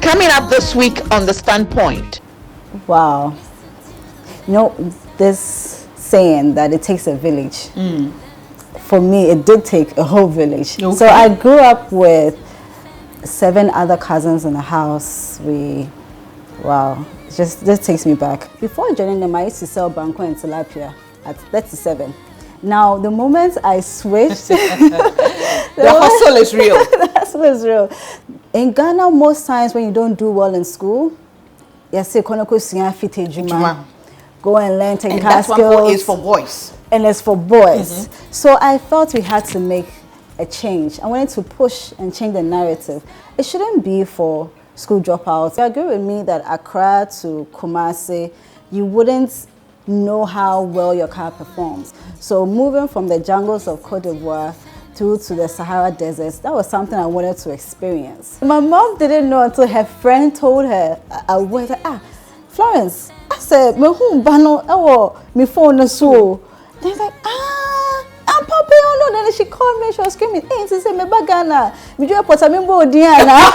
Coming up this week on The Standpoint. Wow. You know, this saying that it takes a village. For me, it did take a whole village. Okay. So I grew up with 7 other cousins in the house. Wow, this takes me back. Before joining them, I used to sell banco and tilapia at 37. Now, the moment I switched, the hustle is real. The hustle is real. In Ghana, most times when you don't do well in school, you say, go and learn technical skills. And that one is for boys. And it's for boys. So I felt we had to make a change. I wanted to push and change the narrative. It shouldn't be for school dropouts. You agree with me that Accra to Kumasi, you wouldn't know how well your car performs. So moving from the jungles of Cote d'Ivoire through to the Sahara deserts, that was something I wanted to experience. My mom didn't know until her friend told her, Florence, I said, me phone so. Then like, I'm Papa, no. Then she called me, she was screaming, hey, she said, me bagana, me do a potamimbo Diana.